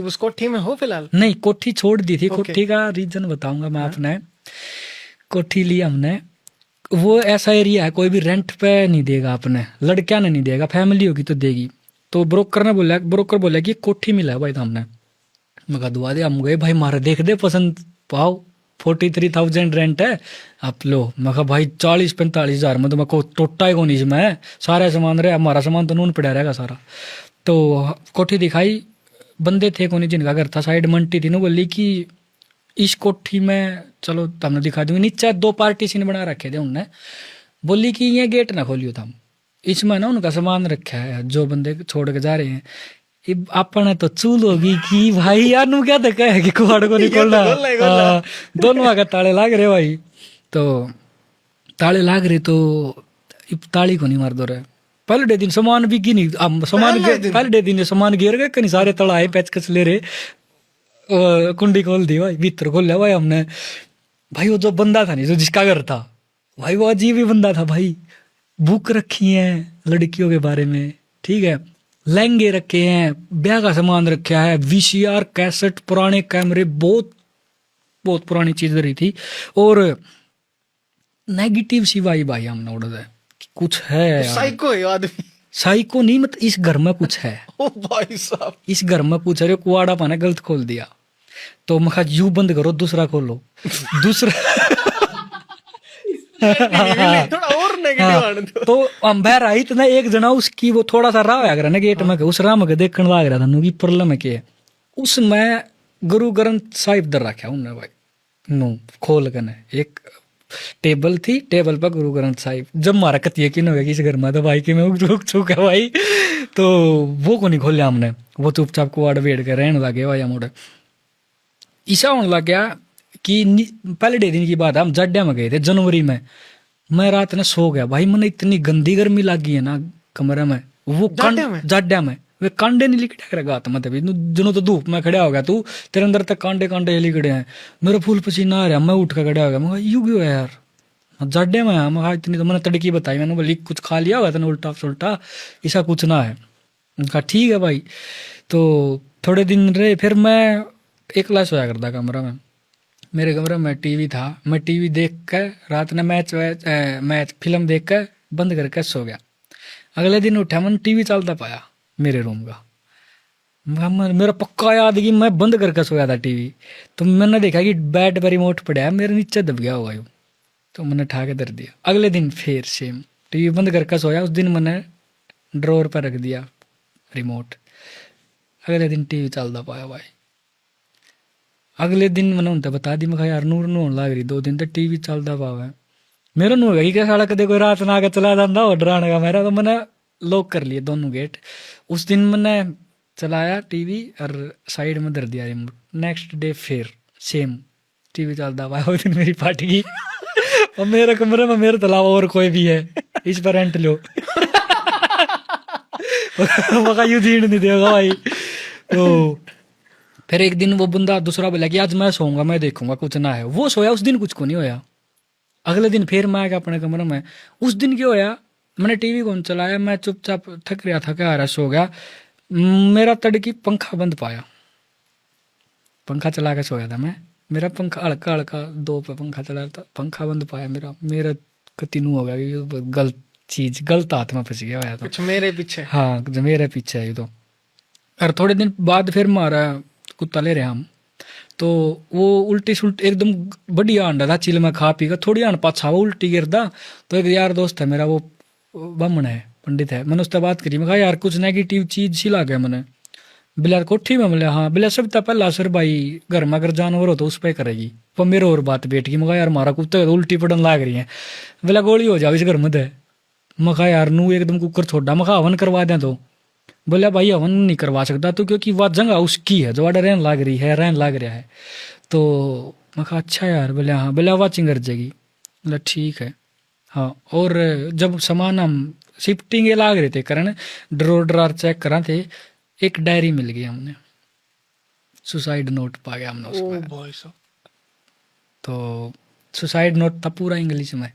उस कोठी में हो फिलहाल? नहीं, कोठी छोड़ दी थी। Okay. कोठी का रीजन बताऊंगा मैं आपने। कोठी ली हमने, वो ऐसा एरिया है कोई भी रेंट पे नहीं देगा, अपने लड़कियां ने नहीं देगा, फैमिली होगी तो देगी। तो ब्रोकर बोला कि कोठी मिला है भाई हमने। मैं कहा दुआ दे, हम गए भाई, मारे देख दे पसंद पाओ, 43,000 रेंट है, आप लो। मैं कहा भाई 40-45 हजार में तो मैं को टोटा ही कौन इसमें, सारा सामान रहे, हमारा सामान तो नून पड़ा रहेगा सारा। तो कोठी दिखाई, बंदे थे कोनी जिनका घर था, साइड मंटी थी ना, बोली कि इस कोठी में चलो तुमने दिखा दूंगी। नीचे 2 पार्टीशन बना रखे थे उनने, बोली कि ये गेट ना खोलियो तुम, इसमें ना उनका सामान रखा है जो बंदे छोड़ के जा रहे हैं। अपने तो चूल होगी कि भाई यार नू क्या धक्का है कि कुआड़ को नहीं खोलना। दोनों आगे ताले लाग रहे भाई, तो ताले लाग रहे तो ताली को नहीं मार दो रहे। पहले दिन सामान बिकी नहीं, पहले दिन सामान गिर गए कहीं सारे, तड़ाए पेचकस ले रहे, कुंडी खोल दी भाई, भीतर खोल लिया भाई हमने। भाई वो जो बंदा था नहीं, जो जिसका घर था भाई, वो अजीब ही बंदा था भाई। बुक रखी है लड़कियों के बारे में, ठीक है, लहंगे रखे हैं, ब्याह का सामान रखा है, वीसीआर कैसेट, पुराने कैमरे, बहुत बहुत पुरानी चीज रही थी। और नेगेटिव सी वाइब आई हमने उड़ा है, कुछ है साइको है आदमी। साइको नहीं, मतलब इस घर में कुछ है। ओ भाई साहब, इस घर में कुछ है, कुआड़ा पाना गलत खोल दिया। तो मैं यू बंद करो, दूसरा खोलो, दूसरा थोड़ा और नेगेटिव आने दो। तो अंबैर आई तो ना, एक जना उसकी वो थोड़ा सा राह आया ना गेट में, उस राह में देखने लग रहा था नु की प्रॉब्लम है के, उसमें गुरु ग्रंथ साहिब दर रखा उन्होंने भाई, नु खोल के एक टेबल थी, टेबल पर गुरु ग्रंथ साहिब। जब मारा कत यकीन हो गया कि इस घर में तो भाई कि मैं उग चुका भाई, तो वो को नहीं खोलिया हमने, वो चुपचाप कुआड़ वेड़ के रहने लगे भाई। मुड़े ऐसा होने लग गया कि पहले दिन की बात है, हम जड्डा में गए थे जनवरी में। मैं रात में सो गया भाई, मैंने इतनी गंदी गर्मी लगी है ना कमरे में, वो जड्डा में वे कांडे नहीं लिखड़े रहेगा तो मतलब जिन्हों तो धूप में खड़ा हो गया तू, तेरे अंदर तक कांडे कांडे लिखड़े हैं, मेरा फूल पसीना आ रहा, मैं उठ कर खड़ा हो गया। मैं यू क्यों है यार, जड्डे में है। मैं इतनी तो मैंने तड़की बताई, मैंने बोली कुछ खा लिया होगा तेने उल्टा सुल्टा, ऐसा कुछ ना है। कहा ठीक है भाई। तो थोड़े दिन रहे, फिर मैं एकला सोया करता कमरा में, मेरे कमरे में टीवी था, मैं टीवी देख कर रात में मैच फिल्म देख कर बंद करके सो गया। अगले दिन उठा, मैंने टीवी चलता पाया मेरे रूम का, मेरा पक्का याद कि मैं बंद करके सोया था टीवी। तो मैंने देखा कि बेड पर रिमोट पड़ा है, मेरे नीचे दब गया होगा, तो मैंने उठा के धर दिया। अगले दिन फिर सेम, टीवी बंद करके सोया, उस दिन मैंने ड्रॉर पर रख दिया रिमोट। अगले दिन टीवी चलता पाया भाई। अगले दिन मैंने उनसे बता दी, मैं यार नूर नून लग रही, 2 दिन तक टीवी चलता पावा। मेरा नू है कि साला कदे कोई रात ना आके चला जाता हो डराने का मेरा, तो मैंने लॉक कर लिए दोनों गेट। उस दिन मैंने चलाया टीवी और साइड में धर दिया रिमोट। नेक्स्ट डे फिर सेम टीवी चलता पाया। उस दिन मेरी पार्टी की और मेरे कमरे में मेरे अलावा और कोई भी है, इस पर रेंट लो। मका यू जीण नहीं देगा भाई। तो फिर एक दिन वो बंदा दूसरा बोला कि आज मैं सोऊंगा, मैं देखूंगा कुछ ना है। वो सोया, उस दिन कुछ को नहीं होया। अगले दिन फिर मैं आ गया अपने कमरे में। उस दिन क्या होया, मैंने टीवी कौन चलाया, मैं चुपचाप थक रहा था, क्या सो गया। मेरा तड़की पंखा बंद पाया, पंखा चला के सोया था मैं, मेरा पंखा हल्का हल्का 2 पे पंखा चला था, पंखा बंद पाया मेरा कतिनू हो गया कि गलत चीज गलत हाथ में फंस गया। तो कुछ मेरे पीछे, हाँ मेरे पीछे है। तो और थोड़े दिन बाद फिर मारा कुत्ता ले रहे हम, तो वो उल्टी सुल्टी एकदम बढ़िया अंडा था, चिल में खा पी कर थोड़ी आन पाछा वो उल्टी गिरदा। तो एक यार दोस्त है मेरा, वो ब्राह्मण है, पंडित है, मैंने उससे बात करी, मैं कहा यार कुछ नेगेटिव चीज सी लागे मैंने। बिला कोठी में मिले, हाँ बिला सब पहला असर भाई घर में अगर जानवर हो तो उस पर करेगी। पर मेरे और बात बैठ गई, मैं यार मारा कुत्ते तो उल्टी पड़न लाग रही है, बिला गोली हो जाओ इस घर में। मैं कहा यार नू एकदम कुकर छोड़ा, मैं हवन करवा दें। तो बोला भाई हवन नहीं करवा सकता तो, क्योंकि वह जगह उसकी है जो वाडा रहन लाग रही है, रहन लाग रहा है। तो मैं कहा अच्छा यार, बोले हाँ, बोला वाचिंग कर जाएगी, बोला ठीक है हाँ। और जब सामान हम शिफ्टिंग ये लाग रहे थे करने, ड्रॉर ड्रार चेक करा थे, एक डायरी मिल गई हमने, सुसाइड नोट पा गया हमने उसमें। तो सुसाइड नोट था पूरा इंग्लिश में।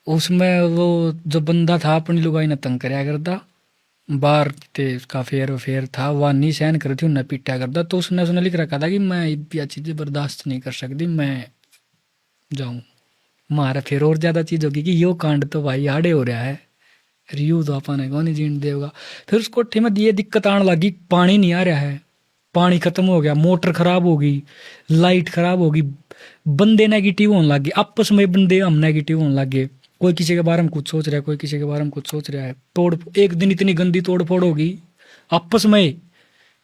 उसमें वो जो बंदा था अपनी लुगाई ने तंग कराया करता, बाहर थे, उसका फेयर था, वह नहीं सहन कर थी, उन्हें पीटा करता, तो उसने लिख रखा था कि मैं ये चीज़ें बर्दाश्त नहीं कर सकती, मैं जाऊँ। मारा फिर और ज़्यादा चीज़ होगी कि यो कांड तो भाई आड़े हो रहा है, रियू तो अपन कौन नहीं जीण देगा। फिर उस कोठे में ये दिक्कत आने लगी, पानी नहीं आ रहा है, पानी खत्म हो गया, मोटर खराब हो गई, लाइट खराब हो गई, बंदे नेगेटिव होने लग गए, आपस में बंदे हम नेगेटिव होने लग गए, कोई किसी के बारे में कुछ सोच रहा है, कोई किसी के बारे में कुछ सोच रहा है, एक दिन इतनी गंदी तोड़ फोड़ होगी आपस में,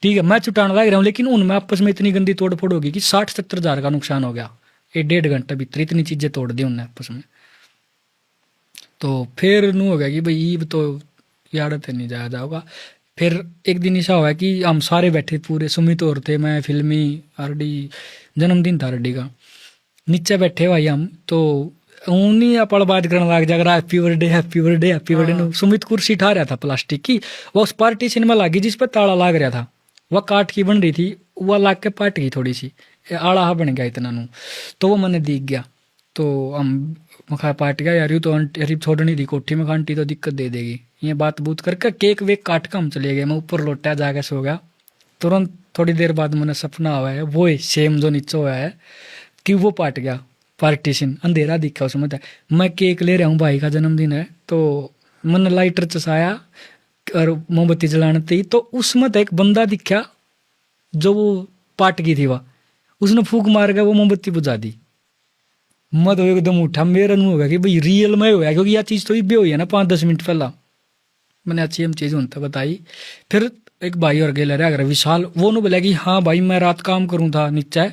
ठीक है मैं छुटाने लग रहा हूँ, लेकिन उनमें आपस में इतनी गंदी तोड़ फोड़ होगी कि 60-70 हज़ार का नुकसान हो गया, 1-1.5 घंटे भीतर इतनी चीजें तोड़ दी उनने आपस में। तो फिर नू हो गया कि भाई ये तो यार तो नहीं जाया जाओगा। फिर एक दिन ऐसा हुआ कि हम सारे बैठे पूरे, सुमित और थे, मैं, फिल्मी, आरडी, जन्मदिन था आरडी का, नीचे बैठे भाई हम, तो उन्हीं अपड़बाज करने लग जाएगा, happy birthday happy birthday happy birthday. Sumit कुर्सी उठा रहा था प्लास्टिक की, वो उस पार्टीशन में लागी जिस पर ताला लाग रहा था, वह काट की बन रही थी, वह लाग के पाट गई थोड़ी सी, आड़ा बन गया इतना नू, तो वो मैंने दिख गया, तो हम मखा पाट गया यार, यूँ तो आंटी छोड़नी थी कोठी में, आंटी तो दिक्कत दे देगी, ये बात बूत करके केक वेक काट के हम चले गए, मैं ऊपर लौटा जाके सो गया। तुरंत थोड़ी देर बाद मैंने सपना हुआ है, वो सेम जो नीचे हुआ है कि वो पाट गया पार्टीशन, अंधेरा दिखा उसमें, मैं केक ले रहा हूँ, भाई का जन्मदिन है, तो मैंने लाइटर चसाया और मोमबत्ती जलाने थी, तो उसमें तो एक बंदा दिखा जो वो पाट गई थी, वह उसने फूक मार के वो मोमबत्ती बुझा दी। मैं तो एकदम उठा, मेरा नहीं होगा कि भाई रियल में होगा, क्योंकि यह चीज़ तो भी हुई है ना 5-10 मिनट पहला, मैंने अच्छी हम चीज़ उनसे बताई। फिर एक भाई और गेला रहा अगर विशाल, वो ने बोला कि हाँ भाई मैं रात काम करूँ था नीचे,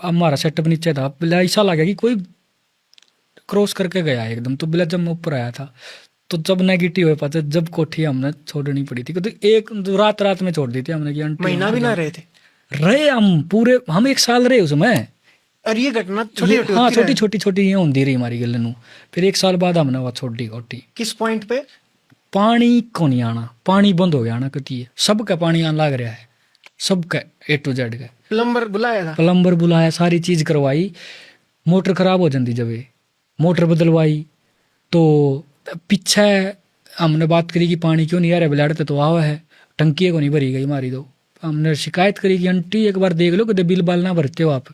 हमारा सेटअप नीचे था, बोला ऐसा लगा कि कोई क्रॉस करके गया एकदम, तो बोला जब मैं ऊपर आया था, तो जब नेगेटिव हो पाता, जब कोठी हमने छोड़नी पड़ी थी, तो एक रात में छोड़ दी थी हमने कि आंटी, महीना भी ना रहे थे, रहे हम पूरे, हम 1 साल रहे उसमें। और ये घटना छोटी छोटी हाँ छोटी छोटी ये होती रही हमारी गल नू। फिर 1 साल बाद हमने वह छोड़ दी कोठी। किस पॉइंट पे? पानी को नहीं आना, पानी बंद हो गया आना कती, सबका पानी आने लग रहा है, सबका A to Z का। प्लम्बर बुलाया था? प्लम्बर बुलाया, सारी चीज करवाई, मोटर खराब हो जाती जब मोटर बदलवाई, तो पीछे हमने बात करी कि पानी क्यों नहीं आ रहा, बिलाड़ते तो आवा है, टंकी को नहीं भरी गई हमारी, तो हमने शिकायत करी कि आंटी एक बार देख लो कि बिल बाल ना भरते हो आप,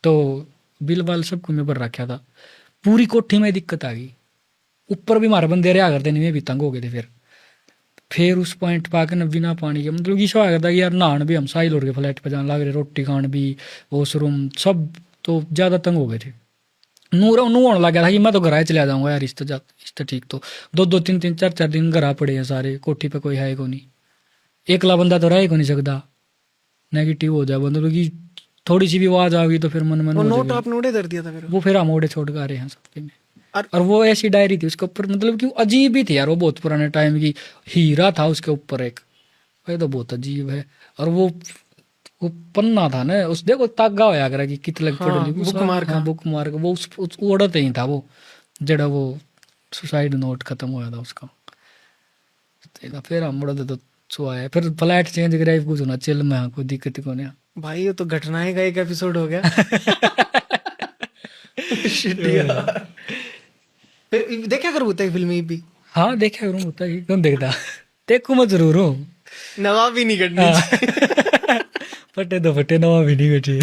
तो बिल बाल सबको मैं भर रखा था, पूरी कोठी में दिक्कत आ गई, ऊपर भी हमारे बंदे रहा करते नहीं, भी तंग हो गए थे। फिर उस पॉइंट पर आकर बिना पानी के, मतलब कि आ था कि यार नहान भी हम साहिल के फ्लैट पे जाने लग रहे, रोटी खान भी, वॉशरूम सब, तो ज़्यादा तंग हो गए थे। नूर होने लग गया था कि मैं तो घर चला जाऊंगा यार, इस तो ठीक, तो 2-2, 3-3, 4-4 दिन घर पड़े हैं सारे, कोठी पे कोई है को नहीं, एकला बंदा तो रह को नहीं सकता, नेगेटिव हो जाए, मतलब कि थोड़ी सी भी आवाज आ गई तो फिर मन वो नोट आपने उड़े कर दिया था फिर? वो फिर हम ओढ़े छोड़ के आ रहे हैं सबके में। और वो ऐसी डायरी थी उसके ऊपर, मतलब कि अजीब ही थी यार, वो बहुत पुराने टाइम की, हीरा था उसके ऊपर एक, ये तो बहुत अजीब है। और वो पन्ना था ना उस, देखो तागा होया करा कि कित लग पड़े, बुक मार का, बुक मार का, वो उस ओढ़ते ही था वो, जड़ा वो सुसाइड नोट खत्म होया था उसका। फिर हम उड़ते तो सुआया, फिर फ्लैट चेंज कराई, कुछ होना चिल में, कोई दिक्कत को नहीं भाई। ये तो घटनाएं का एक एपिसोड हो गया। फिर देखा करो होता है फिल्म भी? हाँ देखा करूँ, होता है कौन देखता, देखू मैं जरूर हूँ, नवा भी नहीं करनी फटे तो फटे, नवा भी नहीं बेटे।